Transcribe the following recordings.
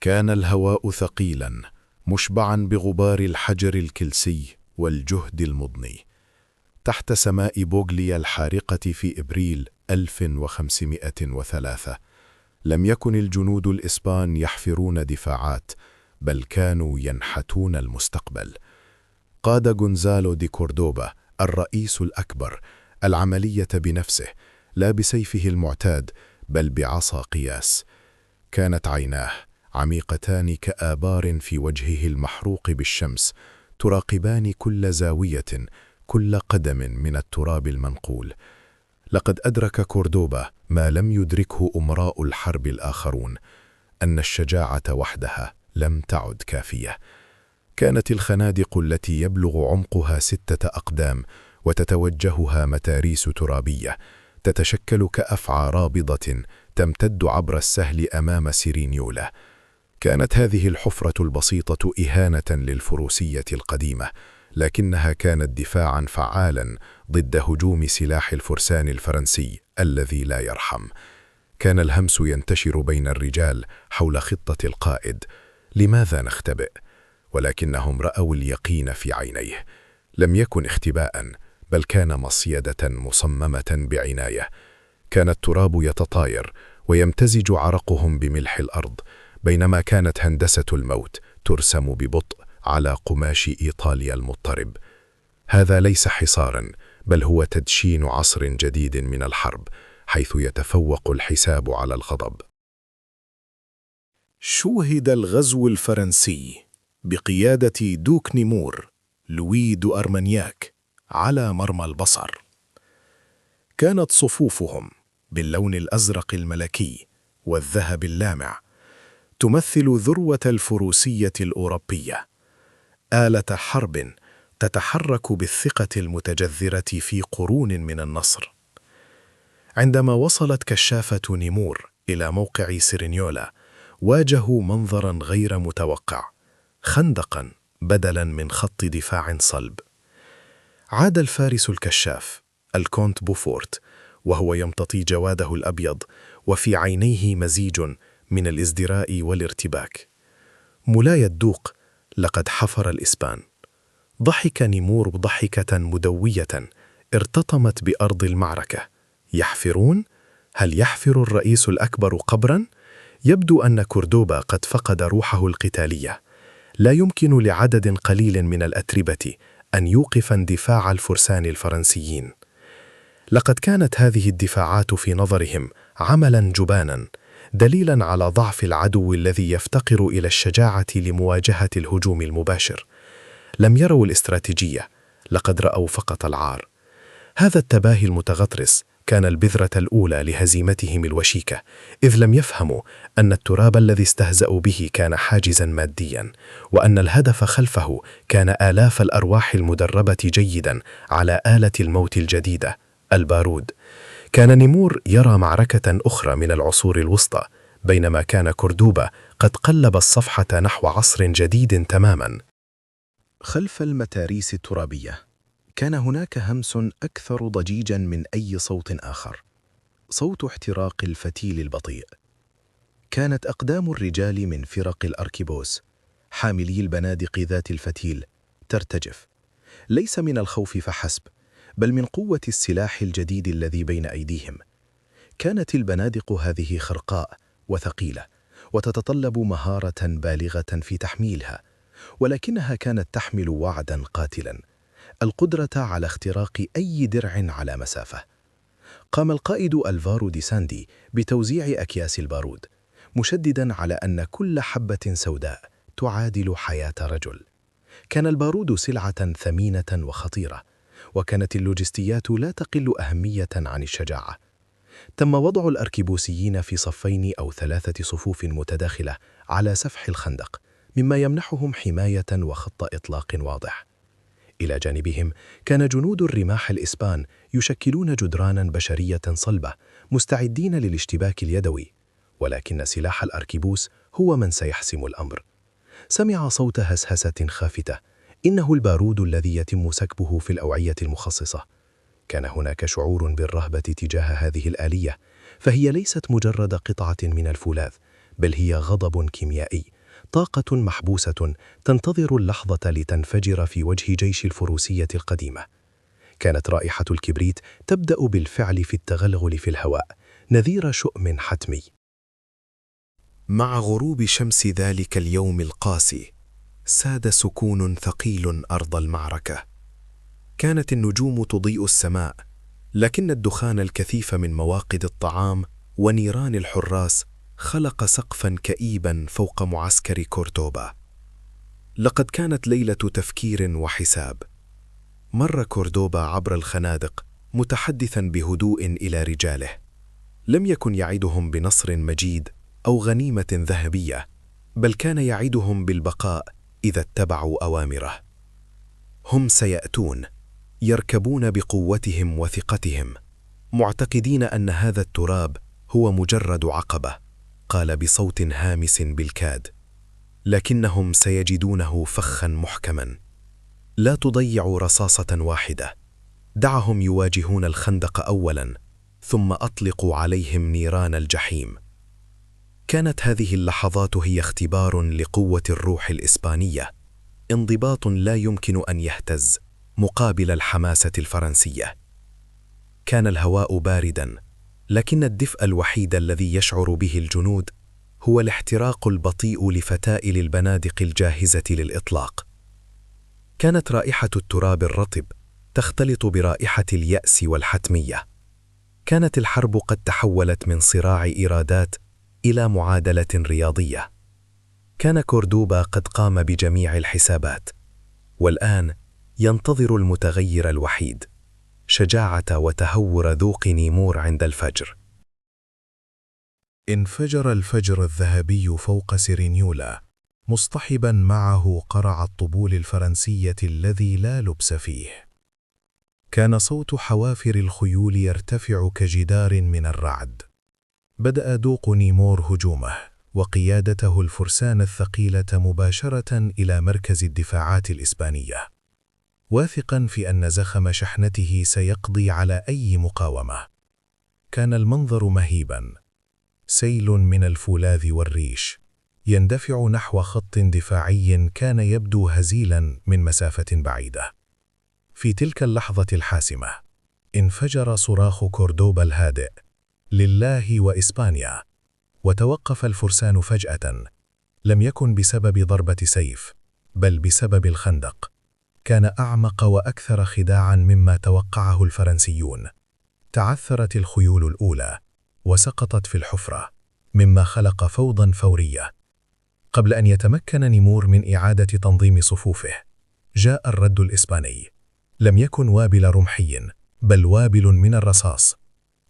كان الهواء ثقيلا مشبعا بغبار الحجر الكلسي والجهد المضني. تحت سماء بوغليا الحارقة في إبريل 1503 لم يكن الجنود الإسبان يحفرون دفاعات، بل كانوا ينحتون المستقبل. قاد غونزالو دي كوردوبا الرئيس الأكبر العملية بنفسه، لا بسيفه المعتاد بل بعصا قياس. كانت عيناه عميقتان كآبار في وجهه المحروق بالشمس، تراقبان كل زاوية، كل قدم من التراب المنقول. لقد أدرك كوردوبا ما لم يدركه أمراء الحرب الآخرون، أن الشجاعة وحدها لم تعد كافية. كانت الخنادق التي يبلغ عمقها 6 أقدام وتتوجهها متاريس ترابية تتشكل كأفعى رابضة تمتد عبر السهل أمام سيرينيولا. كانت هذه الحفرة البسيطة إهانة للفروسية القديمة، لكنها كانت دفاعا فعالا ضد هجوم سلاح الفرسان الفرنسي الذي لا يرحم. كان الهمس ينتشر بين الرجال حول خطة القائد: لماذا نختبئ؟ ولكنهم رأوا اليقين في عينيه. لم يكن اختباء، بل كان مصيدة مصممة بعناية. كان التراب يتطاير ويمتزج عرقهم بملح الأرض، بينما كانت هندسة الموت ترسم ببطء على قماش إيطاليا المضطرب. هذا ليس حصارا، بل هو تدشين عصر جديد من الحرب، حيث يتفوق الحساب على الغضب. شوهد الغزو الفرنسي بقيادة دوك نيمور لوي دو أرمانياك على مرمى البصر. كانت صفوفهم باللون الأزرق الملكي والذهب اللامع تمثل ذروة الفروسية الأوروبية، آلة حرب تتحرك بالثقة المتجذرة في قرون من النصر. عندما وصلت كشافة نيمور إلى موقع سيرينيولا، واجهوا منظرا غير متوقع: خندقا بدلا من خط دفاع صلب. عاد الفارس الكشاف الكونت بوفورت وهو يمتطي جواده الأبيض، وفي عينيه مزيج من الازدراء والارتباك. مولاي الدوق، لقد حفر الإسبان. ضحك نيمور ضحكة مدوية ارتطمت بأرض المعركة. يحفرون؟ هل يحفر الرئيس الأكبر قبرا؟ يبدو أن كوردوبا قد فقد روحه القتالية. لا يمكن لعدد قليل من الأتربة أن يوقف اندفاع الفرسان الفرنسيين. لقد كانت هذه الدفاعات في نظرهم عملا جبانا، دليلا على ضعف العدو الذي يفتقر إلى الشجاعة لمواجهة الهجوم المباشر. لم يروا الاستراتيجية، لقد رأوا فقط العار. هذا التباهي المتغطرس كان البذرة الأولى لهزيمتهم الوشيكة، إذ لم يفهموا أن التراب الذي استهزأوا به كان حاجزا ماديا، وأن الهدف خلفه كان آلاف الأرواح المدربة جيدا على آلة الموت الجديدة، البارود. كان نيمور يرى معركة أخرى من العصور الوسطى، بينما كان كوردوبا قد قلب الصفحة نحو عصر جديد تماما. خلف المتاريس الترابية كان هناك همس أكثر ضجيجا من أي صوت آخر: صوت احتراق الفتيل البطيء. كانت أقدام الرجال من فرق الأركيبوس حاملي البنادق ذات الفتيل ترتجف، ليس من الخوف فحسب، بل من قوة السلاح الجديد الذي بين أيديهم. كانت البنادق هذه خرقاء وثقيلة، وتتطلب مهارة بالغة في تحميلها، ولكنها كانت تحمل وعدا قاتلا: القدرة على اختراق أي درع على مسافة. قام القائد ألفارو دي ساندي بتوزيع أكياس البارود، مشددا على أن كل حبة سوداء تعادل حياة رجل. كان البارود سلعة ثمينة وخطيرة، وكانت اللوجستيات لا تقل أهمية عن الشجاعة. تم وضع الأركيبوسيين في صفين أو 3 صفوف متداخلة على سفح الخندق، مما يمنحهم حماية وخط إطلاق واضح. إلى جانبهم كان جنود الرماح الإسبان يشكلون جدرانا بشرية صلبة، مستعدين للاشتباك اليدوي، ولكن سلاح الأركيبوس هو من سيحسم الأمر. سمع صوت هسهسة خافتة: إنه البارود الذي يتم سكبه في الأوعية المخصصة. كان هناك شعور بالرهبة تجاه هذه الآلية، فهي ليست مجرد قطعة من الفولاذ، بل هي غضب كيميائي، طاقة محبوسة تنتظر اللحظة لتنفجر في وجه جيش الفروسية القديمة. كانت رائحة الكبريت تبدأ بالفعل في التغلغل في الهواء، نذير شؤم حتمي. مع غروب شمس ذلك اليوم القاسي، ساد سكون ثقيل أرض المعركة. كانت النجوم تضيء السماء، لكن الدخان الكثيف من مواقد الطعام ونيران الحراس خلق سقفاً كئيباً فوق معسكر كوردوبا. لقد كانت ليلة تفكير وحساب. مر كوردوبا عبر الخنادق متحدثاً بهدوء إلى رجاله. لم يكن يعدهم بنصر مجيد أو غنيمة ذهبية، بل كان يعدهم بالبقاء إذا اتبعوا أوامره. هم سيأتون، يركبون بقوتهم وثقتهم، معتقدين أن هذا التراب هو مجرد عقبة، قال بصوت هامس بالكاد، لكنهم سيجدونه فخا محكما. لا تضيعوا رصاصة واحدة، دعهم يواجهون الخندق أولا، ثم أطلقوا عليهم نيران الجحيم. كانت هذه اللحظات هي اختبار لقوة الروح الإسبانية، انضباط لا يمكن أن يهتز مقابل الحماسة الفرنسية. كان الهواء بارداً، لكن الدفء الوحيد الذي يشعر به الجنود هو الاحتراق البطيء لفتائل البنادق الجاهزة للإطلاق. كانت رائحة التراب الرطب تختلط برائحة اليأس والحتمية. كانت الحرب قد تحولت من صراع إرادات إلى معادلة رياضية. كان كوردوبا قد قام بجميع الحسابات، والآن ينتظر المتغير الوحيد: شجاعة وتهور ذوق نيمور عند الفجر. انفجر الفجر الذهبي فوق سيرينيولا، مصطحبا معه قرع الطبول الفرنسية الذي لا لبس فيه. كان صوت حوافر الخيول يرتفع كجدار من الرعد. بدأ دوق نيمور هجومه، وقيادته الفرسان الثقيلة مباشرة إلى مركز الدفاعات الإسبانية، واثقا في أن زخم شحنته سيقضي على أي مقاومة. كان المنظر مهيبا، سيل من الفولاذ والريش يندفع نحو خط دفاعي كان يبدو هزيلا من مسافة بعيدة. في تلك اللحظة الحاسمة انفجر صراخ كوردوبا الهادئ: لله وإسبانيا! وتوقف الفرسان فجأة، لم يكن بسبب ضربة سيف، بل بسبب الخندق. كان أعمق وأكثر خداعاً مما توقعه الفرنسيون. تعثرت الخيول الأولى وسقطت في الحفرة، مما خلق فوضاً فورية. قبل أن يتمكن نيمور من إعادة تنظيم صفوفه، جاء الرد الإسباني. لم يكن وابل رمحي، بل وابل من الرصاص.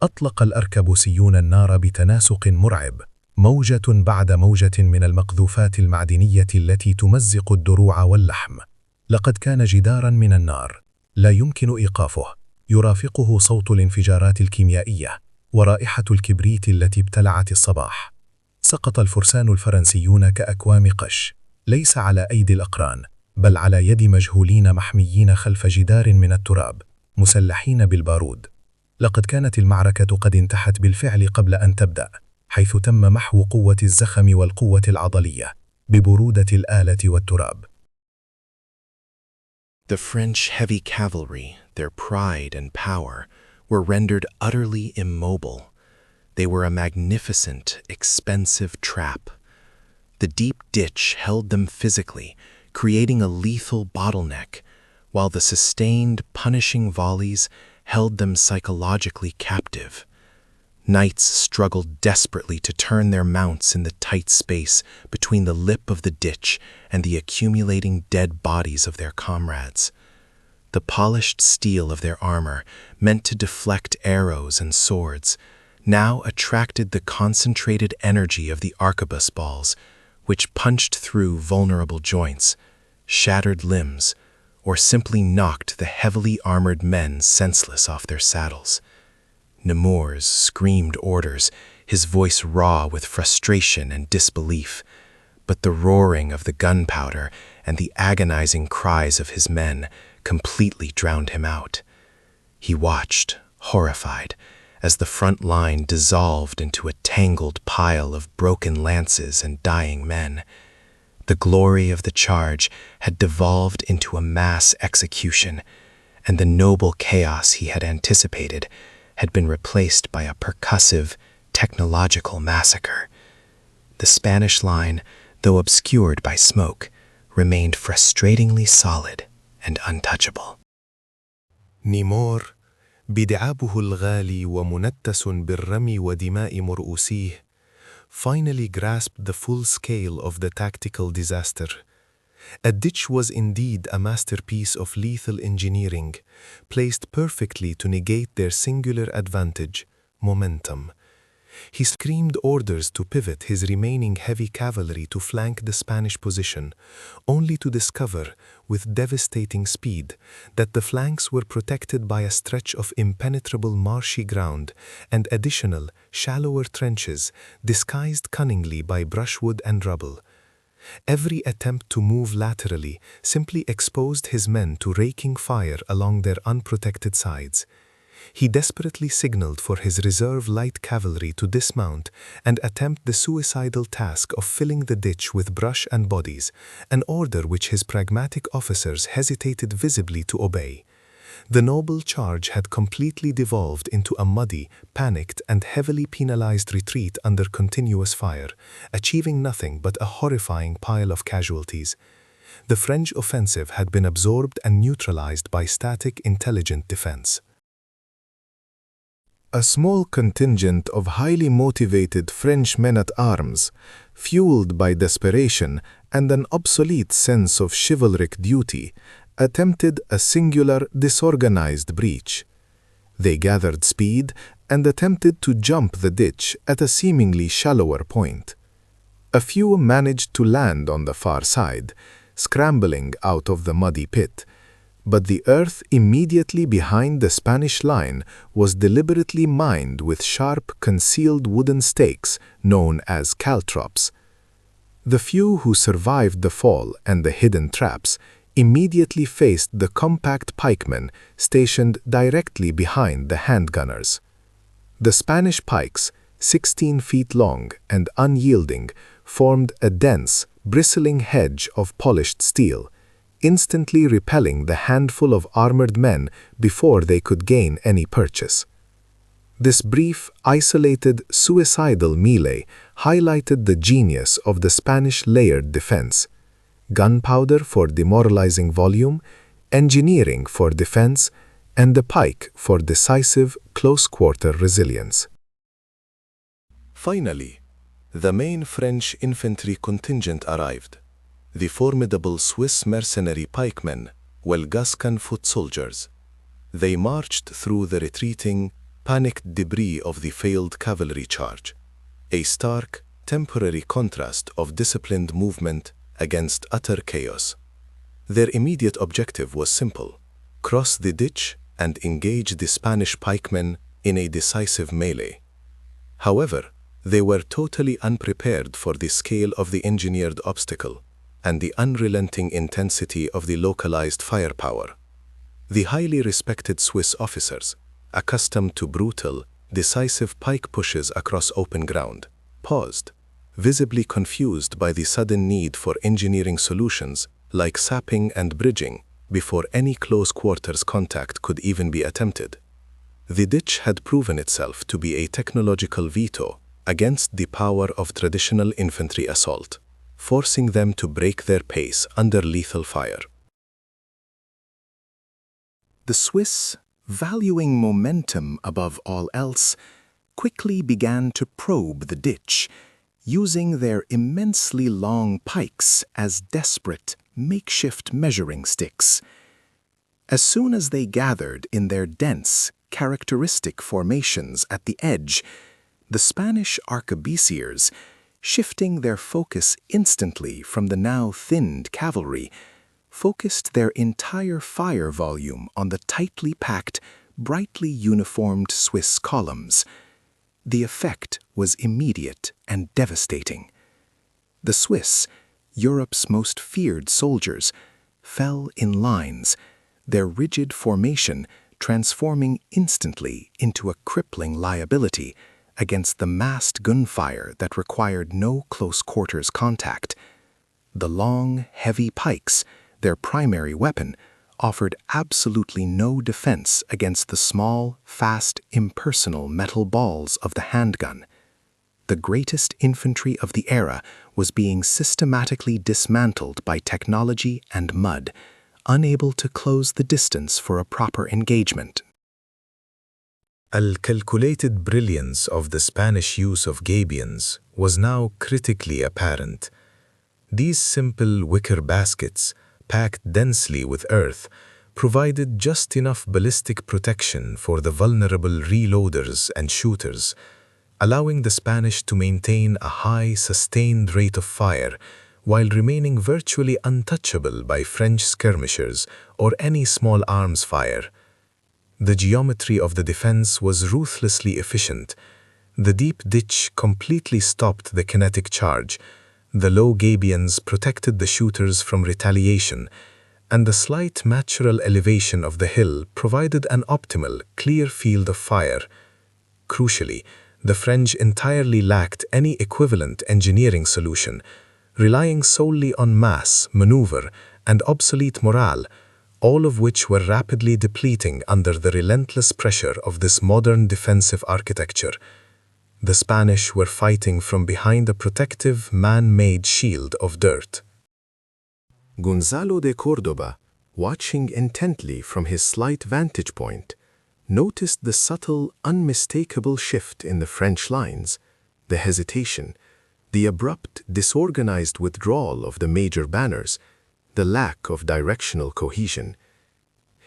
أطلق الأركبوسيون النار بتناسق مرعب، موجة بعد موجة من المقذوفات المعدنية التي تمزق الدروع واللحم. لقد كان جداراً من النار لا يمكن إيقافه، يرافقه صوت الانفجارات الكيميائية ورائحة الكبريت التي ابتلعت الصباح. سقط الفرسان الفرنسيون كأكوام قش، ليس على أيدي الأقران، بل على يد مجهولين محميين خلف جدار من التراب، مسلحين بالبارود. لقد كانت المعركة قد انتهت بالفعل قبل أن تبدأ، حيث تم محو قوة الزخم والقوة العضلية ببرودة الآلة والتراب. The French heavy cavalry, their pride and power, were rendered utterly immobile. They were a magnificent, expensive trap. The deep ditch held them physically, creating a lethal bottleneck, while the sustained, punishing volleys held them psychologically captive. Knights struggled desperately to turn their mounts in the tight space between the lip of the ditch and the accumulating dead bodies of their comrades. The polished steel of their armor, meant to deflect arrows and swords, now attracted the concentrated energy of the arquebus balls, which punched through vulnerable joints, shattered limbs, or simply knocked the heavily armored men senseless off their saddles. Nemours screamed orders, his voice raw with frustration and disbelief, but the roaring of the gunpowder and the agonizing cries of his men completely drowned him out. He watched, horrified, as the front line dissolved into a tangled pile of broken lances and dying men. The glory of the charge had devolved into a mass execution, and the noble chaos he had anticipated had been replaced by a percussive, technological massacre. The Spanish line, though obscured by smoke, remained frustratingly solid and untouchable. نيمور بدعابه الغالي ومنتس بالرمي ودماء مرؤوسيه finally grasped the full scale of the tactical disaster. A ditch was indeed a masterpiece of lethal engineering, placed perfectly to negate their singular advantage, momentum. He screamed orders to pivot his remaining heavy cavalry to flank the Spanish position, only to discover, with devastating speed, that the flanks were protected by a stretch of impenetrable marshy ground and additional, shallower trenches disguised cunningly by brushwood and rubble. Every attempt to move laterally simply exposed his men to raking fire along their unprotected sides. He desperately signaled for his reserve light cavalry to dismount and attempt the suicidal task of filling the ditch with brush and bodies, an order which his pragmatic officers hesitated visibly to obey. The noble charge had completely devolved into a muddy, panicked, and heavily penalized retreat under continuous fire, achieving nothing but a horrifying pile of casualties. The French offensive had been absorbed and neutralized by static, intelligent defense. A small contingent of highly motivated French men-at-arms, fueled by desperation and an obsolete sense of chivalric duty, attempted a singular, disorganized breach. They gathered speed and attempted to jump the ditch at a seemingly shallower point. A few managed to land on the far side, scrambling out of the muddy pit, but the earth immediately behind the Spanish line was deliberately mined with sharp, concealed wooden stakes known as caltrops. The few who survived the fall and the hidden traps immediately faced the compact pikemen stationed directly behind the handgunners. The Spanish pikes, 16 feet long and unyielding, formed a dense, bristling hedge of polished steel, instantly repelling the handful of armored men before they could gain any purchase. This brief, isolated, suicidal melee highlighted the genius of the Spanish layered defense: gunpowder for demoralizing volume, engineering for defense, and the pike for decisive, close-quarter resilience. Finally, the main French infantry contingent arrived. The formidable Swiss mercenary pikemen, Welgascan foot soldiers. They marched through the retreating, panicked debris of the failed cavalry charge, a stark, temporary contrast of disciplined movement against utter chaos. Their immediate objective was simple: cross the ditch and engage the Spanish pikemen in a decisive melee. However, they were totally unprepared for the scale of the engineered obstacle and the unrelenting intensity of the localized firepower. The highly respected Swiss officers, accustomed to brutal, decisive pike pushes across open ground, paused, visibly confused by the sudden need for engineering solutions like sapping and bridging before any close quarters contact could even be attempted. The ditch had proven itself to be a technological veto against the power of traditional infantry assault, forcing them to break their pace under lethal fire. The Swiss, valuing momentum above all else, quickly began to probe the ditch, using their immensely long pikes as desperate, makeshift measuring sticks. As soon as they gathered in their dense, characteristic formations at the edge, the Spanish arquebusiers, shifting their focus instantly from the now thinned cavalry, focused their entire fire volume on the tightly packed, brightly uniformed Swiss columns. The effect was immediate and devastating. The Swiss, Europe's most feared soldiers, fell in lines, their rigid formation transforming instantly into a crippling liability against the massed gunfire that required no close-quarters contact. The long, heavy pikes, their primary weapon, offered absolutely no defense against the small, fast, impersonal metal balls of the handgun. The greatest infantry of the era was being systematically dismantled by technology and mud, unable to close the distance for a proper engagement. The calculated brilliance of the Spanish use of gabions was now critically apparent. These simple wicker baskets, packed densely with earth, provided just enough ballistic protection for the vulnerable reloaders and shooters, allowing the Spanish to maintain a high, sustained rate of fire while remaining virtually untouchable by French skirmishers or any small arms fire. The geometry of the defense was ruthlessly efficient. The deep ditch completely stopped the kinetic charge, the low gabions protected the shooters from retaliation, and the slight natural elevation of the hill provided an optimal, clear field of fire. Crucially, the French entirely lacked any equivalent engineering solution, relying solely on mass, maneuver, and obsolete morale, all of which were rapidly depleting under the relentless pressure of this modern defensive architecture. The Spanish were fighting from behind a protective, man-made shield of dirt. Gonzalo de Córdoba, watching intently from his slight vantage point, noticed the subtle, unmistakable shift in the French lines, the hesitation, the abrupt, disorganized withdrawal of the major banners, the lack of directional cohesion.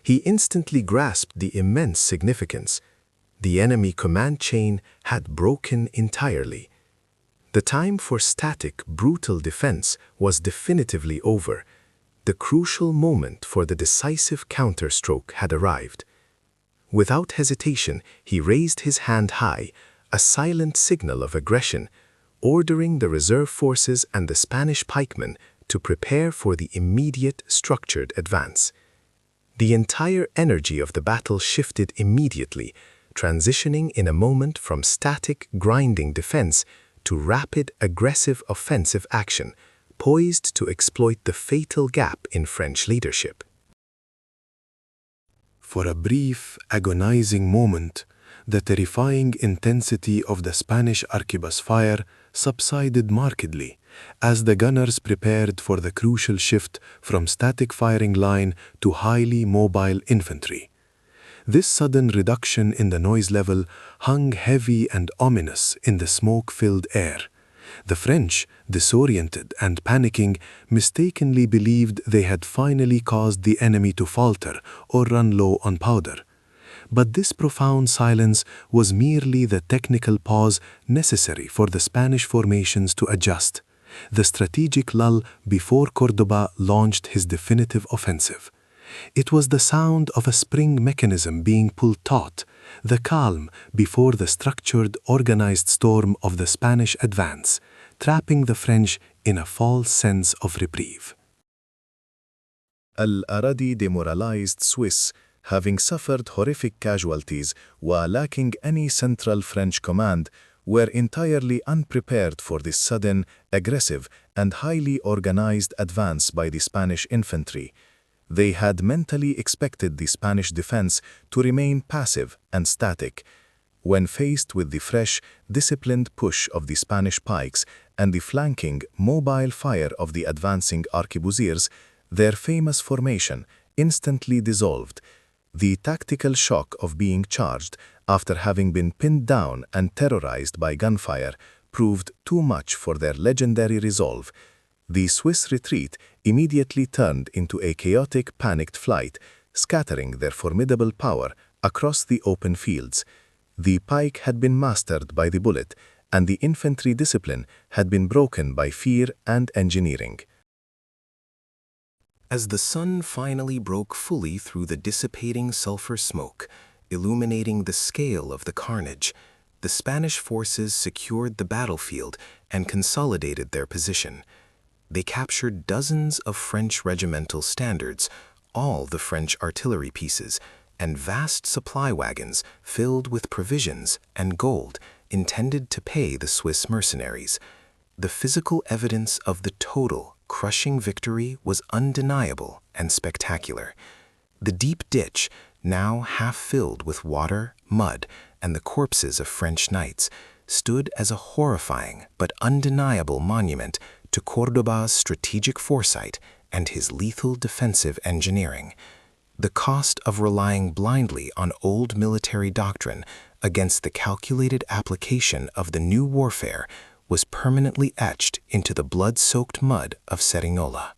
He instantly grasped the immense significance. The enemy command chain had broken entirely. The time for static, brutal defense was definitively over. The crucial moment for the decisive counterstroke had arrived. Without hesitation, he raised his hand high, a silent signal of aggression, ordering the reserve forces and the Spanish pikemen to prepare for the immediate structured advance. The entire energy of the battle shifted immediately, transitioning in a moment from static, grinding defense to rapid, aggressive offensive action, poised to exploit the fatal gap in French leadership. For a brief, agonizing moment, the terrifying intensity of the Spanish arquebus fire subsided markedly as the gunners prepared for the crucial shift from static firing line to highly mobile infantry. This sudden reduction in the noise level hung heavy and ominous in the smoke-filled air. The French, disoriented and panicking, mistakenly believed they had finally caused the enemy to falter or run low on powder. But this profound silence was merely the technical pause necessary for the Spanish formations to adjust, the strategic lull before Córdoba launched his definitive offensive. It was the sound of a spring mechanism being pulled taut, the calm before the structured, organized storm of the Spanish advance, trapping the French in a false sense of reprieve. Already demoralized Swiss, having suffered horrific casualties while lacking any central French command, were entirely unprepared for this sudden, aggressive, and highly organized advance by the Spanish infantry. They had mentally expected the Spanish defense to remain passive and static. When faced with the fresh, disciplined push of the Spanish pikes and the flanking, mobile fire of the advancing arquebusiers, their famous formation instantly dissolved. The tactical shock of being charged after having been pinned down and terrorized by gunfire proved too much for their legendary resolve. The Swiss retreat immediately turned into a chaotic, panicked flight, scattering their formidable power across the open fields. The pike had been mastered by the bullet, and the infantry discipline had been broken by fear and engineering. As the sun finally broke fully through the dissipating sulfur smoke, illuminating the scale of the carnage, the Spanish forces secured the battlefield and consolidated their position. They captured dozens of French regimental standards, all the French artillery pieces, and vast supply wagons filled with provisions and gold intended to pay the Swiss mercenaries. The physical evidence of the total, crushing victory was undeniable and spectacular. The deep ditch, now half filled with water, mud, and the corpses of French knights, stood as a horrifying but undeniable monument to Córdoba's strategic foresight and his lethal defensive engineering. The cost of relying blindly on old military doctrine against the calculated application of the new warfare was permanently etched into the blood-soaked mud of Seriniola.